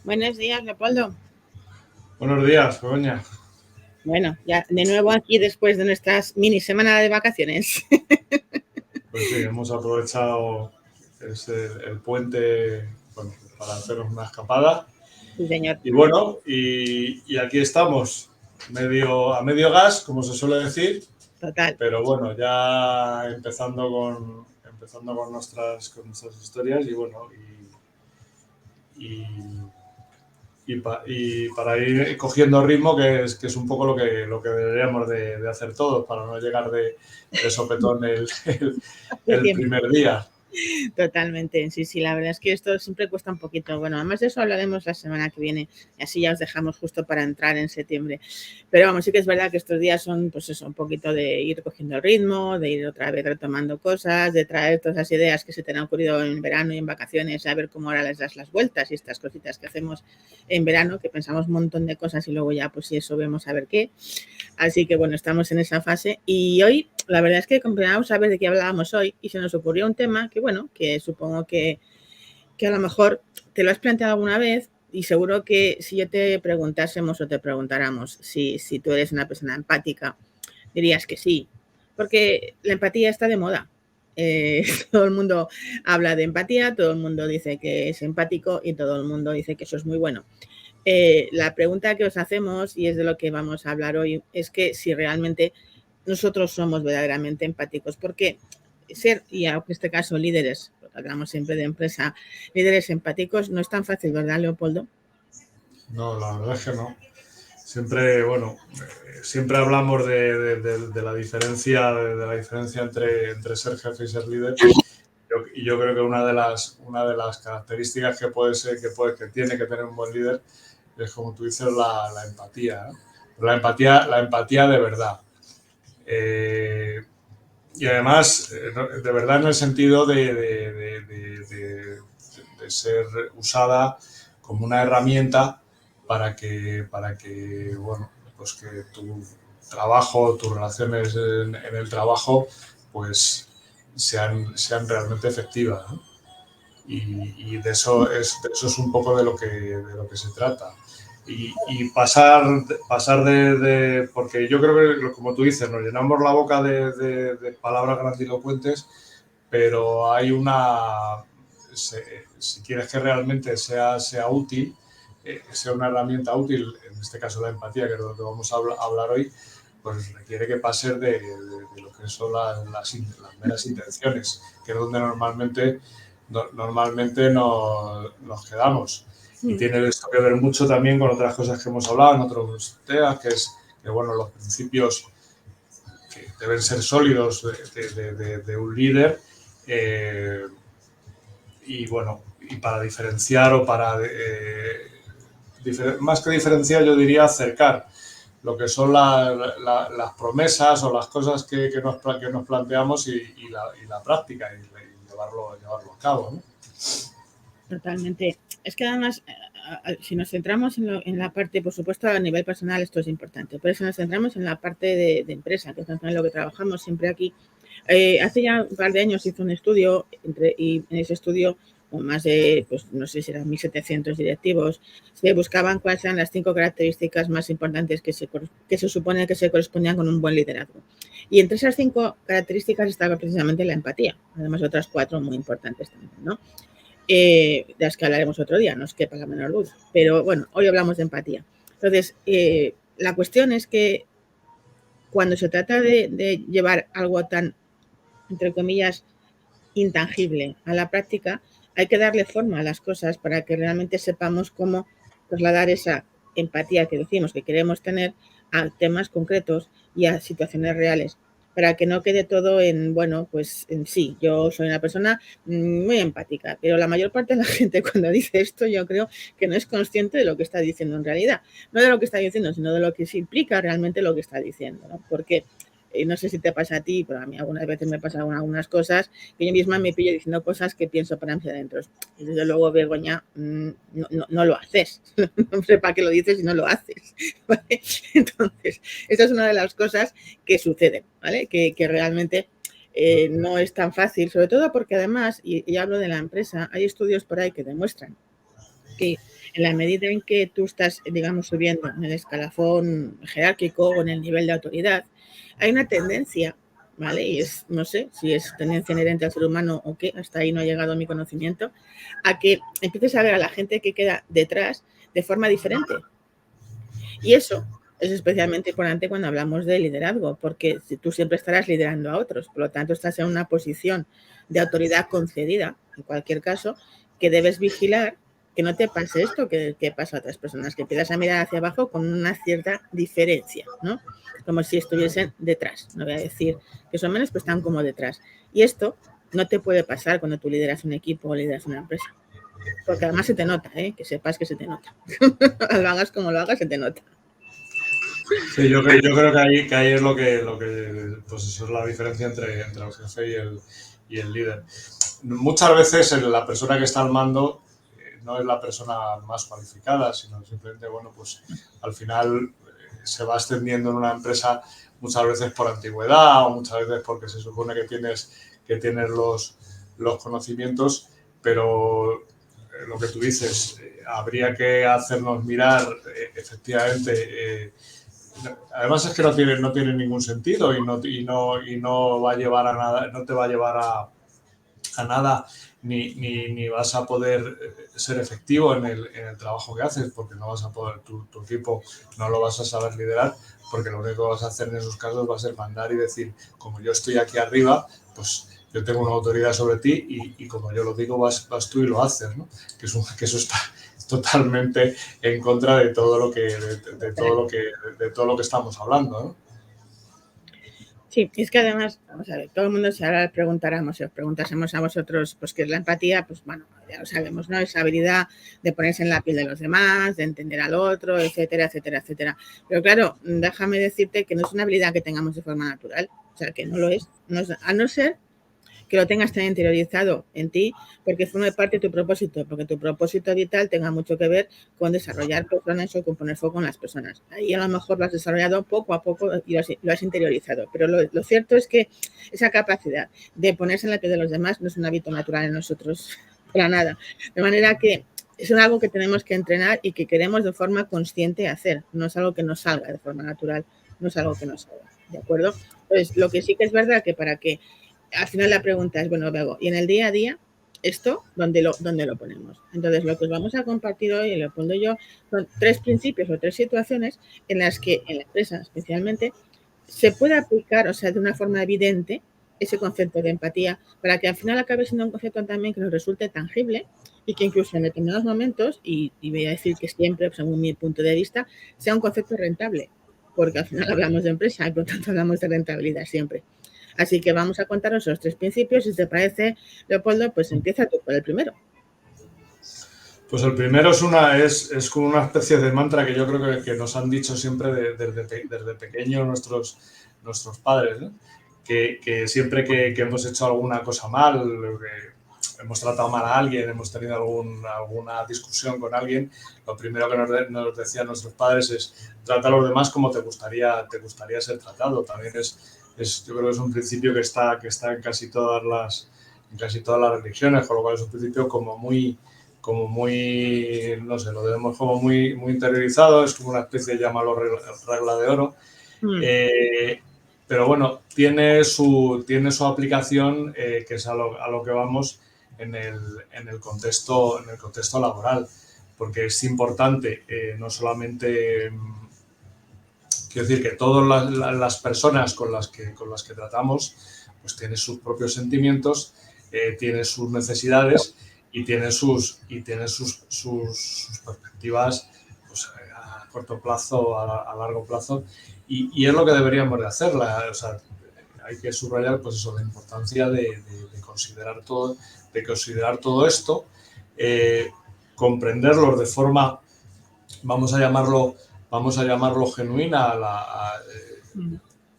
Buenos días, Leopoldo. Buenos días, Begoña. Bueno, ya de nuevo aquí después de nuestras mini semana de vacaciones. Pues sí, hemos aprovechado el puente, bueno, para hacernos una escapada. Sí, señor. Y bueno, y aquí estamos, a medio gas, como se suele decir, Total. pero bueno, ya empezando con nuestras historias y bueno, y, y para ir cogiendo ritmo, que es un poco lo que deberíamos de hacer todos, para no llegar de sopetón De el tiempo. primer día. Totalmente, sí, la verdad es que esto siempre cuesta un poquito. Bueno, además de eso hablaremos la semana que viene, y así ya os dejamos justo para entrar en septiembre. Pero vamos, sí que es verdad que estos días son, pues eso, un poquito de ir cogiendo el ritmo, de ir otra vez retomando cosas, de traer todas las ideas que se te han ocurrido en verano y en vacaciones, a ver cómo ahora les das las vueltas y estas cositas que hacemos en verano, que pensamos un montón de cosas y luego ya, pues si eso vemos a ver qué. Así que bueno, estamos en esa fase y hoy la verdad es que comenzamos a ver de qué hablábamos hoy y se nos ocurrió un tema que bueno, que supongo que a lo mejor te lo has planteado alguna vez y seguro que si yo te preguntásemos o te preguntáramos si tú eres una persona empática, dirías que sí, porque la empatía está de moda. Todo el mundo habla de empatía, todo el mundo dice que es empático y todo el mundo dice que eso es muy bueno. La pregunta que os hacemos, y es de lo que vamos a hablar hoy, es que si realmente nosotros somos verdaderamente empáticos, porque ser, y en este caso líderes, porque hablamos siempre de empresa, líderes empáticos, no es tan fácil, ¿verdad, Leopoldo? No, la verdad es que no. Siempre, bueno, siempre hablamos de la diferencia, de la diferencia entre ser jefe y ser líder. Y yo creo que una de las características que tiene que tener un buen líder es, como tú dices, la empatía, ¿no? La empatía de verdad. Eh, y además, de verdad en el sentido de ser usada como una herramienta para que bueno, pues que tu trabajo, tus relaciones en el trabajo, pues sean realmente efectivas, ¿no? Y de eso es un poco de lo que se trata. Y pasar porque yo creo que, como tú dices, nos llenamos la boca de palabras grandilocuentes, pero hay si quieres que realmente sea útil, sea una herramienta útil, en este caso la empatía, que es lo que vamos a hablar hoy, pues requiere que pases de lo que son las meras intenciones, que es donde normalmente nos quedamos. Y tiene esto que ver mucho también con otras cosas que hemos hablado en otros temas, que es que bueno, los principios que deben ser sólidos de un líder, y bueno, y para diferenciar o para más que diferenciar, yo diría acercar lo que son las promesas o las cosas que nos planteamos y la práctica y llevarlo a cabo, ¿no? Totalmente. Es que además, si nos centramos en la parte, por supuesto, a nivel personal esto es importante, pero si nos centramos en la parte de empresa, que es en lo que trabajamos siempre aquí, hace ya un par de años hizo un estudio y en ese estudio, con más de, pues no sé si eran 1.700 directivos, se buscaban cuáles eran las 5 características más importantes que se supone que se correspondían con un buen liderazgo. Y entre esas 5 características estaba precisamente la empatía, además otras 4 muy importantes también, ¿no? De las que hablaremos otro día, no os quepa la menor duda. Pero bueno, hoy hablamos de empatía. Entonces, la cuestión es que cuando se trata de llevar algo tan, entre comillas, intangible a la práctica, hay que darle forma a las cosas para que realmente sepamos cómo trasladar esa empatía que decimos que queremos tener a temas concretos y a situaciones reales, para que no quede todo en, bueno, pues en sí, yo soy una persona muy empática, pero la mayor parte de la gente cuando dice esto yo creo que no es consciente de lo que está diciendo en realidad, no de lo que está diciendo, sino de lo que se implica realmente lo que está diciendo, ¿no? Porque no sé si te pasa a ti, pero a mí algunas veces me pasan algunas cosas que yo misma me pillo diciendo cosas que pienso para hacia adentro. Y desde luego, Begoña, no lo haces. No sé para qué lo dices y no lo haces. ¿Vale? Entonces, esta es una de las cosas que suceden, ¿vale? Que realmente no es tan fácil, sobre todo porque además, y hablo de la empresa, hay estudios por ahí que demuestran que en la medida en que tú estás, digamos, subiendo en el escalafón jerárquico o en el nivel de autoridad, hay una tendencia, ¿vale? Y es, no sé si es tendencia inherente al ser humano o qué, hasta ahí no ha llegado mi conocimiento, a que empieces a ver a la gente que queda detrás de forma diferente. Y eso es especialmente importante cuando hablamos de liderazgo, porque tú siempre estarás liderando a otros, por lo tanto estás en una posición de autoridad concedida, en cualquier caso, que debes vigilar que no te pase esto que pasa a otras personas, que empiezas a mirar hacia abajo con una cierta diferencia, ¿no? Como si estuviesen detrás. No voy a decir que son menos, pero están como detrás. Y esto no te puede pasar cuando tú lideras un equipo o lideras una empresa. Porque además se te nota, ¿eh? Que sepas que se te nota. Lo hagas como lo hagas, se te nota. Sí, yo creo que ahí es lo que pues eso es la diferencia entre el jefe y el líder. Muchas veces la persona que está al mando no es la persona más cualificada, sino simplemente, bueno, pues al final se va extendiendo en una empresa muchas veces por antigüedad o muchas veces porque se supone que tienes los conocimientos, pero lo que tú dices, habría que hacernos mirar efectivamente. Además es que no tiene ningún sentido y no va a llevar a nada, no te va a llevar a nada ni vas a poder ser efectivo en el trabajo que haces porque no vas a poder, tu equipo no lo vas a saber liderar porque lo único que vas a hacer en esos casos va a ser mandar y decir, como yo estoy aquí arriba, pues yo tengo una autoridad sobre ti y como yo lo digo, vas tú y lo haces, ¿no? Que eso está totalmente en contra de todo lo que de todo lo que estamos hablando, ¿no? Sí, es que además, vamos a ver, todo el mundo si ahora preguntáramos, si os preguntásemos a vosotros, pues qué es la empatía, pues bueno, ya lo sabemos, ¿no? Esa habilidad de ponerse en la piel de los demás, de entender al otro, etcétera, etcétera, etcétera. Pero claro, déjame decirte que no es una habilidad que tengamos de forma natural, o sea, que no lo es, a no ser que lo tengas tan interiorizado en ti, porque forme parte de tu propósito, porque tu propósito vital tenga mucho que ver con desarrollar personas o con poner foco en las personas. Ahí a lo mejor lo has desarrollado poco a poco y lo has interiorizado, pero lo cierto es que esa capacidad de ponerse en la piel de los demás no es un hábito natural en nosotros, para nada. De manera que es algo que tenemos que entrenar y que queremos de forma consciente hacer, no es algo que nos salga de forma natural, no es algo que nos salga, ¿de acuerdo? Entonces, lo que sí que es verdad que para que al final la pregunta es, bueno, luego, y en el día a día, ¿esto dónde lo ponemos? Entonces, lo que os vamos a compartir hoy, y lo pongo yo, son 3 principios o 3 situaciones en las que, en la empresa especialmente, se puede aplicar, o sea, de una forma evidente, ese concepto de empatía, para que al final acabe siendo un concepto también que nos resulte tangible y que incluso en determinados momentos, y voy a decir que siempre, según mi punto de vista, sea un concepto rentable, porque al final hablamos de empresa y por lo tanto hablamos de rentabilidad siempre. Así que vamos a contaros los 3 principios. Si te parece, Leopoldo, pues empieza tú por el primero. Pues el primero es como una especie de mantra que yo creo que nos han dicho siempre desde pequeños nuestros padres, ¿no? Que siempre que hemos hecho alguna cosa mal, que hemos tratado mal a alguien, hemos tenido alguna discusión con alguien, lo primero que nos decían nuestros padres es trata a los demás como te gustaría ser tratado. También yo creo que es un principio que está en casi todas las religiones, con lo cual es un principio como muy, no sé, lo tenemos como muy interiorizado, es como una especie de llamarlo regla de oro. Pero bueno, tiene su aplicación, que es a lo que vamos en el contexto laboral, porque es importante no solamente, quiero decir que todas las personas con las que tratamos pues tienen sus propios sentimientos, tienen sus necesidades y tienen sus perspectivas pues, a corto plazo, a largo plazo, y es lo que deberíamos de hacer. O sea, hay que subrayar pues eso, la importancia de considerar todo esto, comprenderlos de forma, vamos a llamarlo genuina,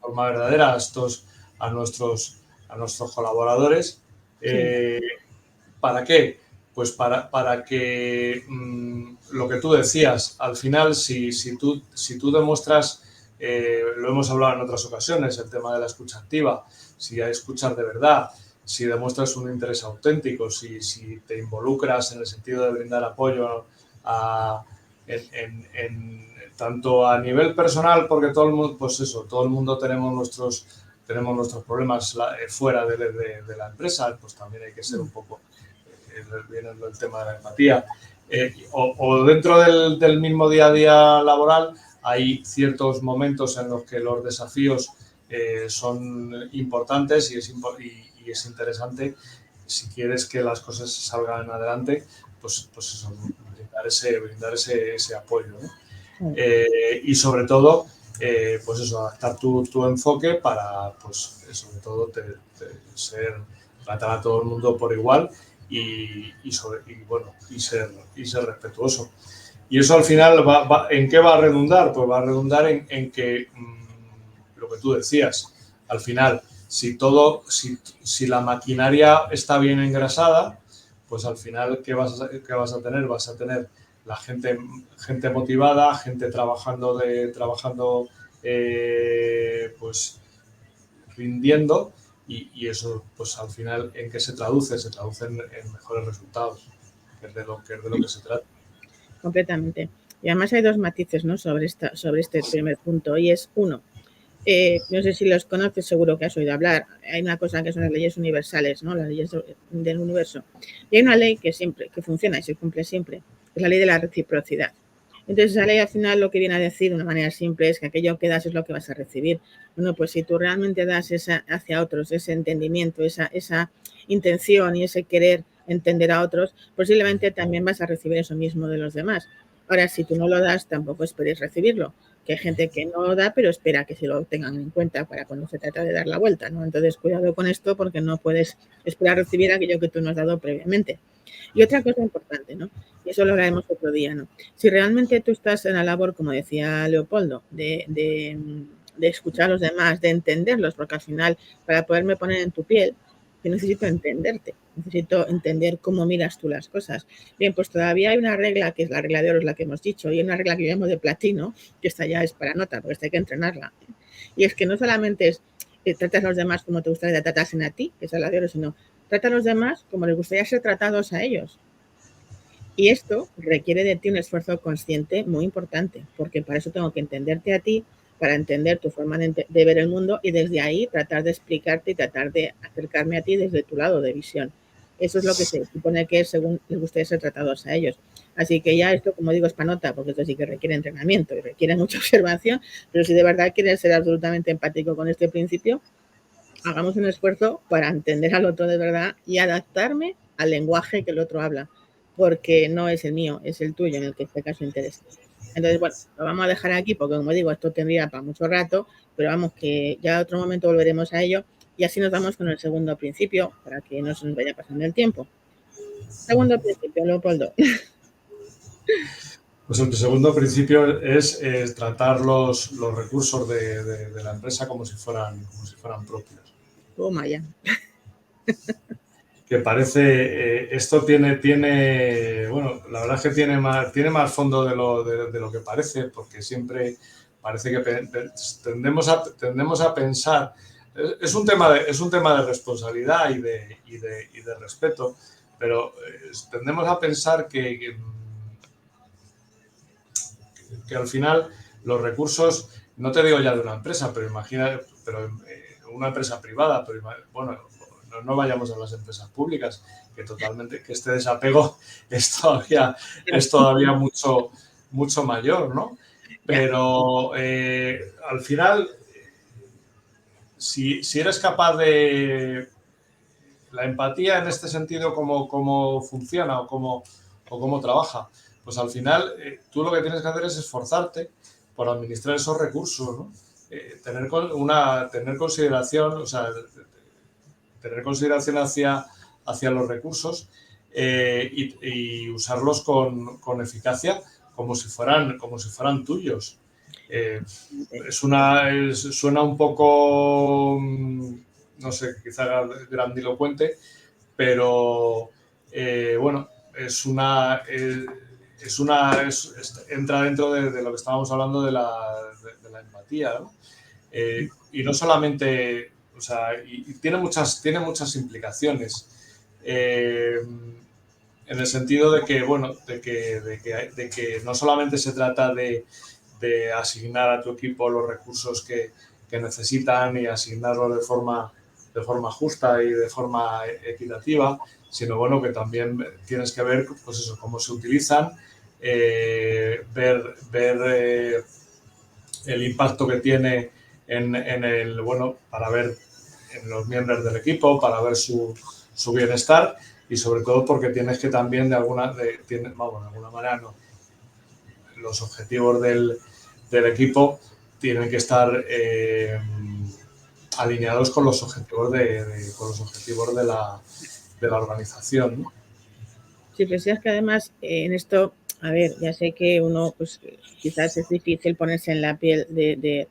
forma verdadera a nuestros colaboradores. ¿Para qué? Pues para que lo que tú decías, al final, si tú demuestras, lo hemos hablado en otras ocasiones, el tema de la escucha activa, si hay escuchar de verdad, si demuestras un interés auténtico, si te involucras en el sentido de brindar apoyo tanto a nivel personal, porque todo el mundo, pues eso, todo el mundo tenemos nuestros problemas fuera de la empresa, pues también hay que ser un poco, viene el tema de la empatía, o dentro del mismo día a día laboral hay ciertos momentos en los que los desafíos son importantes y es interesante, si quieres que las cosas salgan adelante, pues eso, brindar ese apoyo, ¿no? Y sobre todo, pues eso, adaptar tu enfoque para, pues sobre todo, tratar a todo el mundo por igual y ser respetuoso. Y eso al final, ¿en qué va a redundar? Pues va a redundar en que, lo que tú decías, al final, si la maquinaria está bien engrasada, pues al final, ¿qué vas a tener? Vas a tener la gente motivada, gente trabajando, pues rindiendo, y eso, pues al final, ¿en qué se traduce? Se traduce en mejores resultados, que es de lo que se trata. Completamente. Y además hay dos matices, ¿no?, sobre este primer punto, y es uno, no sé si los conoces, seguro que has oído hablar, hay una cosa que son las leyes universales, ¿no?, las leyes del universo, y hay una ley que funciona y se cumple siempre, es la ley de la reciprocidad. Entonces, esa ley al final lo que viene a decir de una manera simple es que aquello que das es lo que vas a recibir. Bueno, pues si tú realmente das hacia otros ese entendimiento, esa intención y ese querer entender a otros, posiblemente también vas a recibir eso mismo de los demás. Ahora, si tú no lo das, tampoco esperes recibirlo, que hay gente que no lo da, pero espera que se lo tengan en cuenta para cuando se trata de dar la vuelta, ¿no? Entonces, cuidado con esto, porque no puedes esperar recibir aquello que tú no has dado previamente. Y otra cosa importante, ¿no?, y eso lo hablaremos otro día, ¿no?, si realmente tú estás en la labor, como decía Leopoldo, de escuchar a los demás, de entenderlos, porque al final, para poderme poner en tu piel, yo necesito entenderte, necesito entender cómo miras tú las cosas. Bien, pues todavía hay una regla, que es la regla de oro, es la que hemos dicho, y hay una regla que yo llamo de platino, que esta ya es para nota, porque esta hay que entrenarla, y es que no solamente es tratas a los demás como te gustaría que te tratasen a ti, que es la de oro, sino trata a los demás como les gustaría ser tratados a ellos. Y esto requiere de ti un esfuerzo consciente muy importante, porque para eso tengo que entenderte a ti, para entender tu forma de ver el mundo y desde ahí tratar de explicarte y tratar de acercarme a ti desde tu lado de visión. Eso es lo que se supone que es según les gustaría ser tratados a ellos. Así que ya esto, como digo, es panota, porque esto sí que requiere entrenamiento y requiere mucha observación, pero si de verdad quieres ser absolutamente empático con este principio, hagamos un esfuerzo para entender al otro de verdad y adaptarme al lenguaje que el otro habla, porque no es el mío, es el tuyo en el que esté caso interés. Entonces, bueno, lo vamos a dejar aquí porque, como digo, esto tendría para mucho rato, pero vamos, que ya otro momento volveremos a ello y así nos vamos con el segundo principio para que no se nos vaya pasando el tiempo. Segundo principio, Leopoldo. Pues el segundo principio es tratar los recursos de la empresa como si fueran propios. Toma ya. Que parece, esto tiene, bueno, la verdad es que tiene más fondo de lo que parece, porque siempre parece que tendemos a pensar, es un tema de responsabilidad y de respeto, pero tendemos a pensar que al final los recursos, no te digo ya de una empresa, pero imagina, una empresa privada, pero bueno, no vayamos a las empresas públicas, que este desapego es todavía mucho mayor, ¿no? Pero al final, si eres capaz de la empatía en este sentido, cómo funciona o cómo trabaja, pues al final tú lo que tienes que hacer es esforzarte por administrar esos recursos, ¿no? Tener consideración, o sea, tener consideración hacia los recursos y usarlos con eficacia como si fueran tuyos. Suena un poco, no sé, quizá grandilocuente, pero bueno, entra dentro de lo que estábamos hablando de la empatía, ¿no? Y no solamente, o sea, y tiene muchas implicaciones. en el sentido de que, bueno, de que no solamente se trata de asignar a tu equipo los recursos que necesitan y asignarlos de forma justa y de forma equitativa, sino bueno, que también tienes que ver pues eso, cómo se utilizan, ver el impacto que tiene en el, bueno, para ver en los miembros del equipo, para ver su bienestar y sobre todo porque tienes que también de alguna manera no, los objetivos del equipo tienen que estar alineados con los objetivos con los objetivos de la organización, ¿no? Sí, pero si es que además en esto, a ver, ya sé que uno, pues quizás es difícil ponerse en la piel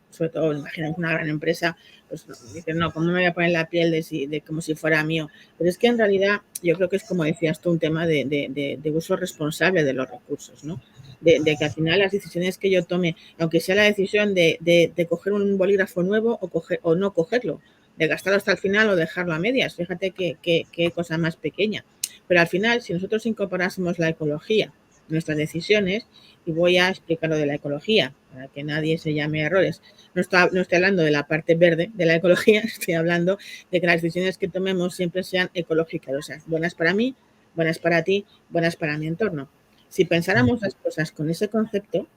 sobre todo, imagínate una gran empresa, pues dices, no, ¿cómo me voy a poner en la piel de como si fuera mío? Pero es que en realidad yo creo que es, como decías tú, un tema de uso responsable de los recursos, ¿no? De que al final las decisiones que yo tome, aunque sea la decisión de coger un bolígrafo nuevo o no cogerlo, de gastarlo hasta el final o dejarlo a medias, fíjate qué cosa más pequeña. Pero al final, si nosotros incorporásemos la ecología en nuestras decisiones, y voy a explicar lo de la ecología para que nadie se llame a errores, no estoy hablando de la parte verde de la ecología, estoy hablando de que las decisiones que tomemos siempre sean ecológicas, o sea, buenas para mí, buenas para ti, buenas para mi entorno. Si pensáramos las cosas con ese concepto,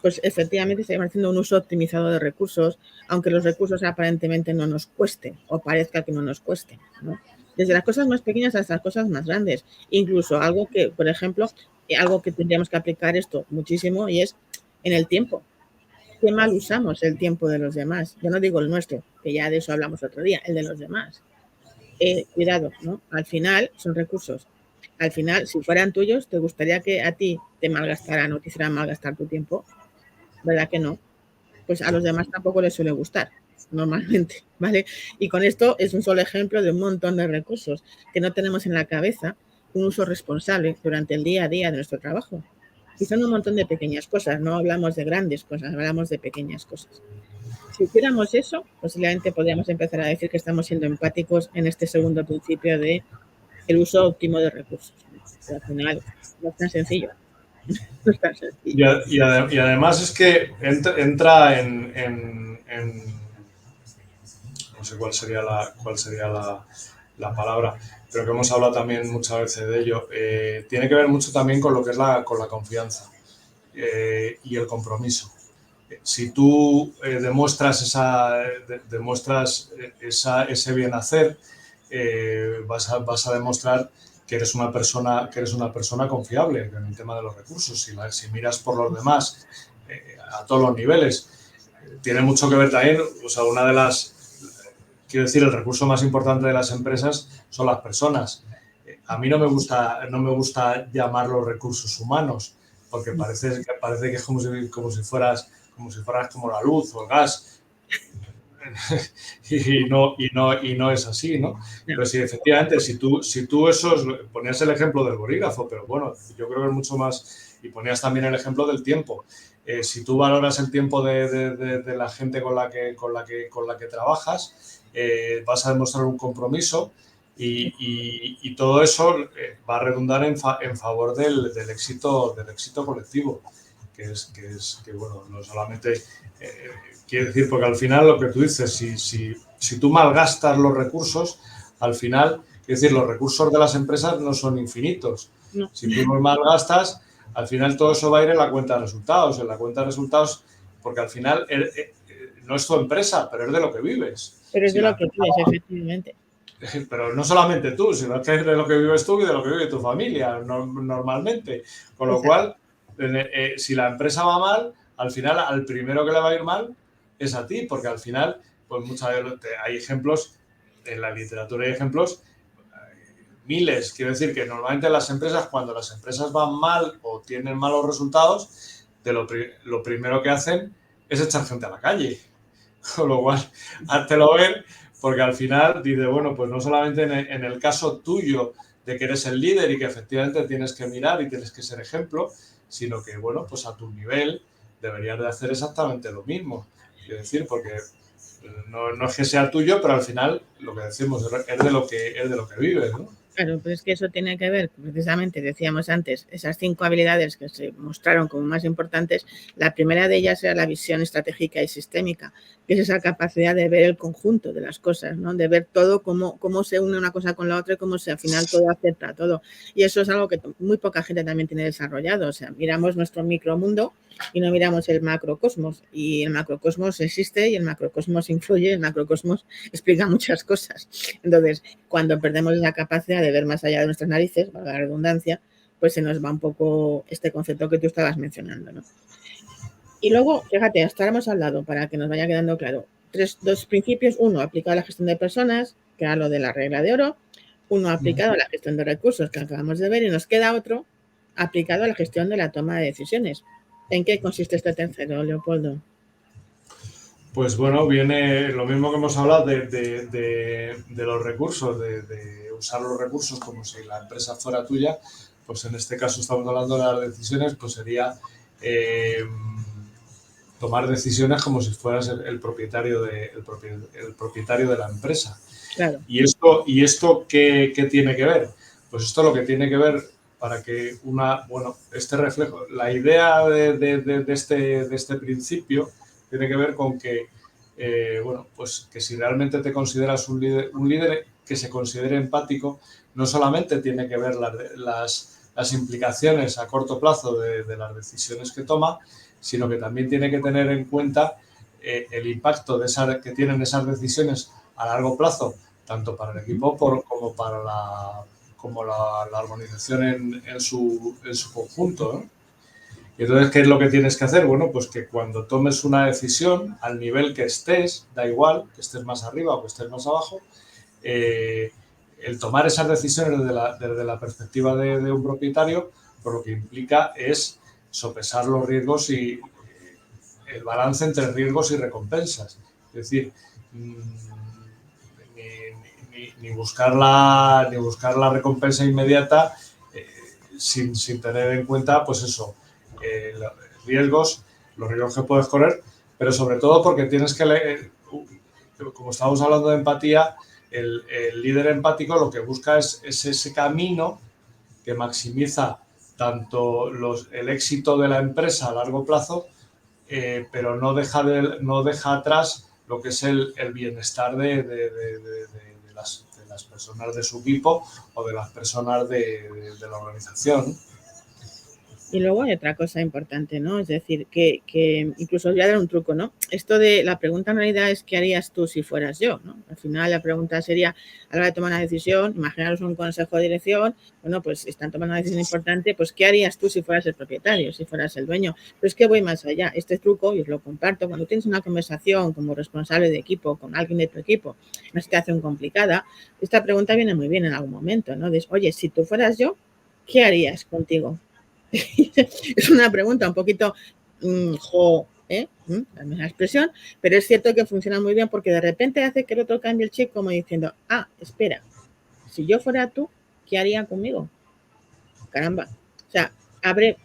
pues efectivamente estaríamos haciendo un uso optimizado de recursos, aunque los recursos aparentemente no nos cuesten o parezca que no nos cuesten, ¿no? Desde las cosas más pequeñas hasta las cosas más grandes. Incluso algo que, por ejemplo, algo que tendríamos que aplicar esto muchísimo y es en el tiempo. Qué mal usamos el tiempo de los demás. Yo no digo el nuestro, que ya de eso hablamos otro día, el de los demás. Cuidado, ¿no? Al final son recursos. Al final, si fueran tuyos, ¿te gustaría que a ti te malgastaran o te hicieran malgastar tu tiempo? ¿Verdad que no? Pues a los demás tampoco les suele gustar, normalmente, ¿vale? Y con esto es un solo ejemplo de un montón de recursos que no tenemos en la cabeza un uso responsable durante el día a día de nuestro trabajo. Y son un montón de pequeñas cosas, no hablamos de grandes cosas, hablamos de pequeñas cosas. Si hiciéramos eso, posiblemente podríamos empezar a decir que estamos siendo empáticos en este segundo principio de el uso óptimo de recursos. Pero al final no es tan sencillo. No es tan sencillo. Y además es que entra no sé cuál sería la palabra, pero que hemos hablado también muchas veces de ello. Tiene que ver mucho también con lo que es con la confianza y el compromiso. Si tú demuestras ese bien hacer, vas a demostrar que eres una persona confiable en el tema de los recursos. Si miras por los demás a todos los niveles, tiene mucho que ver también, o sea, quiero decir, el recurso más importante de las empresas son las personas. A mí no me gusta llamarlos recursos humanos, porque parece que es como si fueras como la luz o el gas. y no es así, ¿no? Pero sí, efectivamente, si tú ponías el ejemplo del bolígrafo, pero bueno, yo creo que es mucho más, y ponías también el ejemplo del tiempo. Si tú valoras el tiempo de la gente con la que trabajas, vas a demostrar un compromiso y todo eso va a redundar en favor del éxito colectivo, que bueno, no solamente quiere decir, porque al final lo que tú dices, si tú malgastas los recursos, al final, quiere decir, los recursos de las empresas no son infinitos. No. Si tú los malgastas, al final todo eso va a ir en la cuenta de resultados. En la cuenta de resultados, porque al final no es tu empresa, pero es de lo que vives. Pero es de lo que vives, efectivamente. Pero no solamente tú, sino que es de lo que vives tú y de lo que vive tu familia normalmente. Con lo cual, si la empresa va mal, al final al primero que le va a ir mal es a ti, porque al final, pues muchas veces hay ejemplos, en la literatura hay ejemplos, miles. Quiero decir que normalmente las empresas, cuando las empresas van mal o tienen malos resultados, lo primero que hacen es echar gente a la calle. Con lo cual, háztelo ver, porque al final dice, bueno, pues no solamente en el caso tuyo de que eres el líder y que efectivamente tienes que mirar y tienes que ser ejemplo, sino que, bueno, pues a tu nivel deberías de hacer exactamente lo mismo. Quiero decir, porque no es que sea tuyo, pero al final lo que decimos es de lo que vives, ¿no? Claro, pues es que eso tiene que ver, precisamente, decíamos antes, esas 5 habilidades que se mostraron como más importantes. La primera de ellas era la visión estratégica y sistémica, que es esa capacidad de ver el conjunto de las cosas, ¿no? De ver todo, cómo se une una cosa con la otra y cómo al final todo afecta a todo. Y eso es algo que muy poca gente también tiene desarrollado. O sea, miramos nuestro micromundo y no miramos el macrocosmos. Y el macrocosmos existe y el macrocosmos influye, el macrocosmos explica muchas cosas. Entonces, cuando perdemos esa capacidad de ver más allá de nuestras narices, valga la redundancia, pues se nos va un poco este concepto que tú estabas mencionando, ¿no? Y luego, fíjate, hasta ahora hemos hablado, para que nos vaya quedando claro, dos principios. Uno, aplicado a la gestión de personas, que era lo de la regla de oro. Uno, aplicado a la gestión de recursos, que acabamos de ver. Y nos queda otro, aplicado a la gestión de la toma de decisiones. ¿En qué consiste este tercero, Leopoldo? Pues bueno, viene lo mismo que hemos hablado de los recursos, de usar los recursos como si la empresa fuera tuya, pues en este caso estamos hablando de las decisiones, pues sería tomar decisiones como si fueras el propietario el propietario de la empresa. Claro. ¿Y esto qué tiene que ver? Pues esto lo que tiene que ver para que este reflejo, la idea de este principio tiene que ver con que, pues que si realmente te consideras un líder que se considere empático, no solamente tiene que ver las implicaciones a corto plazo de las decisiones que toma, sino que también tiene que tener en cuenta el impacto que tienen esas decisiones a largo plazo, tanto para el equipo como para la organización en su conjunto, ¿no? Y entonces, ¿qué es lo que tienes que hacer? Bueno, pues que cuando tomes una decisión, al nivel que estés, da igual, que estés más arriba o que estés más abajo, el tomar esas decisiones desde la perspectiva de un propietario, pues lo que implica es sopesar los riesgos y el balance entre riesgos y recompensas. Es decir, ni buscar la recompensa inmediata sin tener en cuenta, pues eso, los riesgos que puedes correr, pero sobre todo porque tienes que leer, como estamos hablando de empatía, el líder empático lo que busca es ese camino que maximiza tanto el éxito de la empresa a largo plazo, pero no deja atrás lo que es el bienestar de las personas de su equipo o de las personas de la organización. Y luego hay otra cosa importante, ¿no? Es decir, que incluso os voy a dar un truco, ¿no? Esto de la pregunta en realidad es ¿qué harías tú si fueras yo? ¿No? Al final la pregunta sería, a la hora de tomar una decisión, imaginaros un consejo de dirección, bueno, pues están tomando una decisión importante, pues ¿qué harías tú si fueras el propietario, si fueras el dueño? Pero es que voy más allá. Este truco, y os lo comparto, cuando tienes una conversación como responsable de equipo con alguien de tu equipo, una situación complicada, esta pregunta viene muy bien en algún momento, ¿no? Dices, oye, si tú fueras yo, ¿qué harías contigo? Es una pregunta un poquito la misma expresión, pero es cierto que funciona muy bien porque de repente hace que el otro cambie el chip como diciendo, espera, si yo fuera tú, ¿qué haría conmigo? Caramba. O sea, abre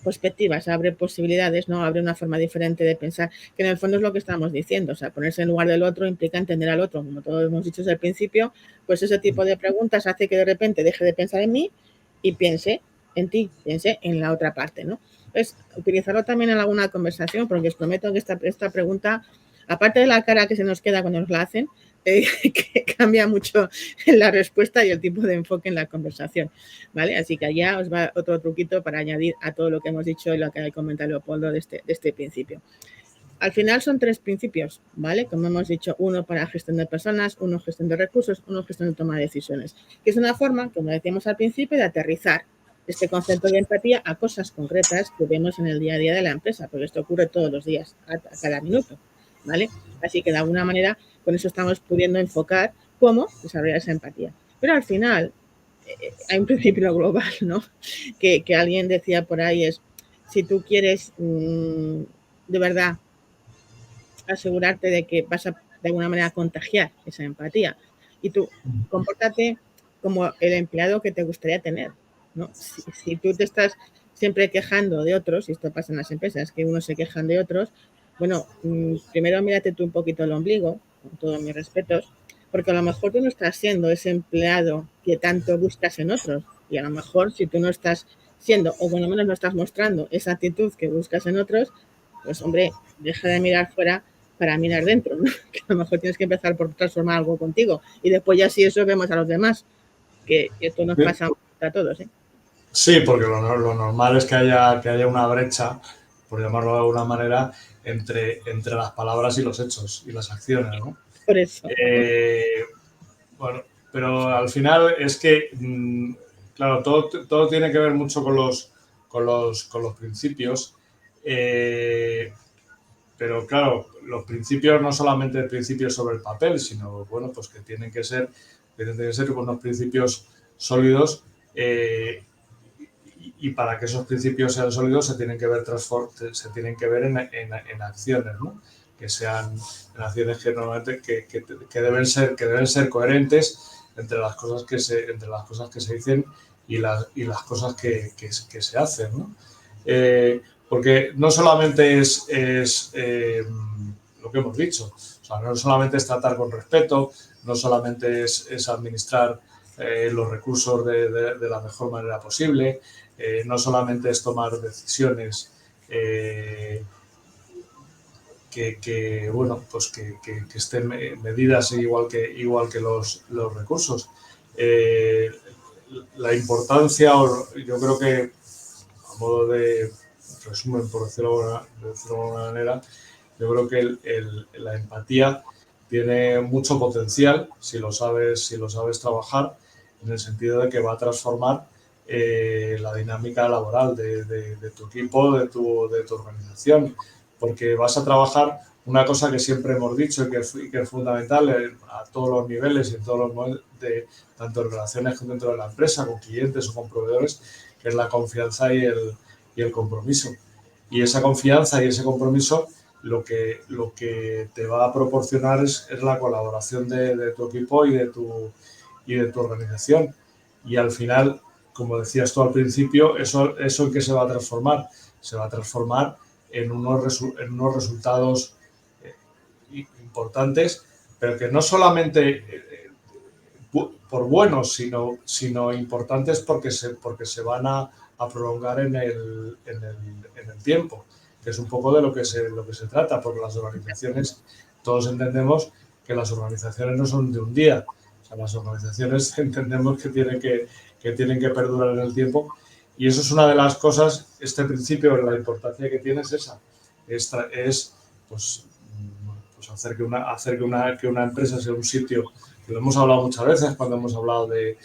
perspectivas, abre posibilidades, ¿no? Abre una forma diferente de pensar, que en el fondo es lo que estamos diciendo. O sea, ponerse en lugar del otro implica entender al otro, como todos hemos dicho desde el principio, pues ese tipo de preguntas hace que de repente deje de pensar en mí y piense en ti, piense en la otra parte, ¿no? Entonces, utilizarlo también en alguna conversación, porque os prometo que esta pregunta, aparte de la cara que se nos queda cuando nos la hacen, que cambia mucho la respuesta y el tipo de enfoque en la conversación, ¿vale? Así que allá os va otro truquito para añadir a todo lo que hemos dicho y lo que ha comentado Leopoldo de este principio. Al final son 3 principios, ¿vale? Como hemos dicho, uno para gestión de personas, uno gestión de recursos, uno gestión de toma de decisiones, que es una forma, como decíamos al principio, de aterrizar este concepto de empatía a cosas concretas que vemos en el día a día de la empresa, porque esto ocurre todos los días, a cada minuto, ¿vale? Así que de alguna manera con eso estamos pudiendo enfocar cómo desarrollar esa empatía. Pero al final hay un principio global, ¿no? Que alguien decía por ahí es, si tú quieres de verdad asegurarte de que vas a de alguna manera contagiar esa empatía y tú compórtate como el empleado que te gustaría tener, ¿no? Si tú te estás siempre quejando de otros, y esto pasa en las empresas, que unos se quejan de otros, bueno, primero mírate tú un poquito el ombligo, con todos mis respetos, porque a lo mejor tú no estás siendo ese empleado que tanto buscas en otros, y a lo mejor si tú no estás siendo, o por lo menos no estás mostrando esa actitud que buscas en otros, pues hombre, deja de mirar fuera para mirar dentro, ¿no? Que a lo mejor tienes que empezar por transformar algo contigo, y después ya si eso vemos a los demás, que esto nos pasa a todos, ¿eh? Sí, porque lo normal es que haya una brecha, por llamarlo de alguna manera, entre las palabras y los hechos y las acciones, ¿no? Por eso. Bueno, pero al final es que, claro, todo tiene que ver mucho con los principios, pero claro, los principios no solamente principios sobre el papel, sino, bueno, pues que tienen que ser unos principios sólidos, y para que esos principios sean sólidos se tienen que ver en acciones, ¿no? Que sean en acciones que normalmente que deben ser coherentes entre las cosas que se dicen y las cosas que se hacen, ¿no? Porque no solamente es lo que hemos dicho, o sea, no solamente es tratar con respeto, no solamente es administrar los recursos de la mejor manera posible, no solamente es tomar decisiones bueno, pues que estén medidas igual que los recursos. La importancia, yo creo que a modo de resumen, por decirlo de alguna manera, yo creo que la empatía tiene mucho potencial si lo sabes trabajar, en el sentido de que va a transformar la dinámica laboral de tu equipo, de tu organización, porque vas a trabajar una cosa que siempre hemos dicho y que es fundamental a todos los niveles y en todos los modelos, tanto en relaciones dentro de la empresa, con clientes o con proveedores, que es la confianza y el compromiso. Y esa confianza y ese compromiso lo que te va a proporcionar es la colaboración de tu equipo y de tu organización. Y al final, como decías tú al principio, ¿eso en qué se va a transformar? Se va a transformar en unos resultados importantes, pero que no solamente por buenos, sino importantes porque se van a prolongar en el tiempo, que es un poco de lo que se trata, porque las organizaciones, todos entendemos que las organizaciones no son de un día, o sea, las organizaciones entendemos que tienen que perdurar en el tiempo, y eso es una de las cosas, este principio, la importancia que tiene es esa, es pues hacer que una empresa sea un sitio, que lo hemos hablado muchas veces cuando hemos hablado de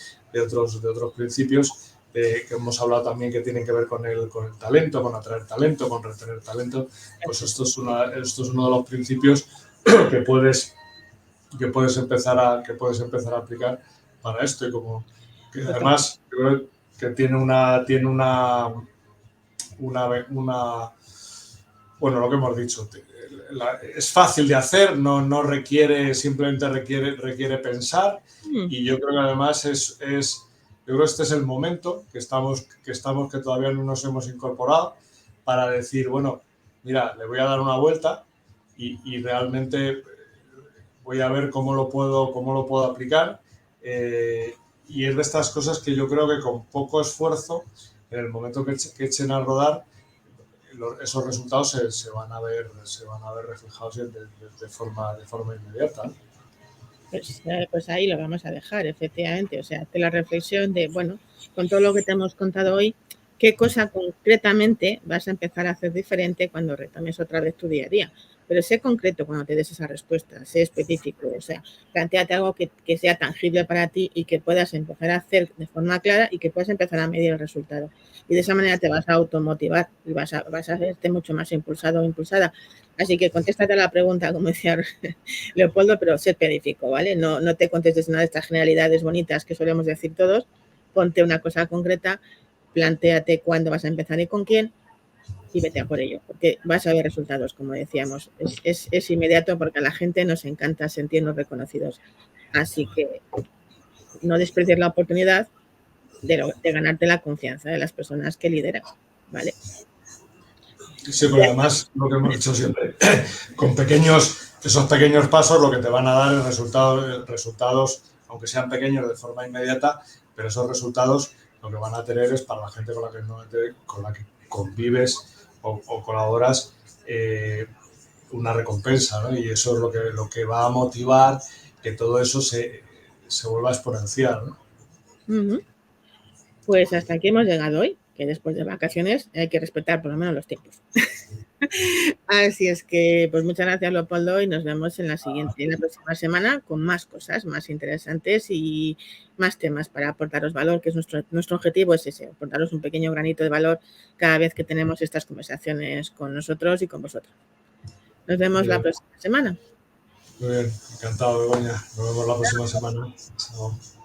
otros principios, que hemos hablado también que tienen que ver con el talento, con atraer talento, con retener talento. Pues esto es uno de los principios que puedes empezar a aplicar para esto, y como que además creo que tiene una bueno, lo que hemos dicho, es fácil de hacer, no requiere, simplemente requiere pensar, y yo creo que además yo creo que este es el momento que todavía no nos hemos incorporado para decir, bueno, mira, le voy a dar una vuelta y realmente voy a ver cómo lo puedo aplicar, y es de estas cosas que yo creo que con poco esfuerzo, en el momento que echen a rodar, esos resultados se van a ver reflejados de forma inmediata. Pues ahí lo vamos a dejar, efectivamente. O sea, hacer la reflexión de, bueno, con todo lo que te hemos contado hoy, ¿qué cosa concretamente vas a empezar a hacer diferente cuando retomes otra vez tu día a día? Pero sé concreto cuando te des esa respuesta, sé específico, o sea, plantéate algo que sea tangible para ti y que puedas empezar a hacer de forma clara y que puedas empezar a medir el resultado. Y de esa manera te vas a automotivar y vas a verte mucho más impulsado o impulsada. Así que contéstate a la pregunta, como decía Leopoldo, pero sé específico, ¿vale? No te contestes una de estas generalidades bonitas que solemos decir todos, ponte una cosa concreta, plantéate cuándo vas a empezar y con quién, y vete a por ello, porque vas a ver resultados, como decíamos. Es inmediato porque a la gente nos encanta sentirnos reconocidos. Así que no desprecies la oportunidad de ganarte la confianza de las personas que lideran, ¿vale? Sí, pero además, lo que hemos dicho siempre, con pequeños esos pequeños pasos lo que te van a dar es resultados, aunque sean pequeños de forma inmediata, pero esos resultados lo que van a tener es para la gente con la que convives o colaboras una recompensa, ¿no? Y eso es lo que va a motivar que todo eso se vuelva exponencial, ¿no? Uh-huh. Pues hasta aquí hemos llegado hoy, que después de vacaciones hay que respetar por lo menos los tiempos. Así es que, pues muchas gracias, Leopoldo, y nos vemos en la próxima semana con más cosas más interesantes y más temas para aportaros valor, que es nuestro objetivo es ese, aportaros un pequeño granito de valor cada vez que tenemos estas conversaciones con nosotros y con vosotros. Nos vemos la próxima semana. Muy bien, encantado, Begoña. Nos vemos la próxima semana. Chao.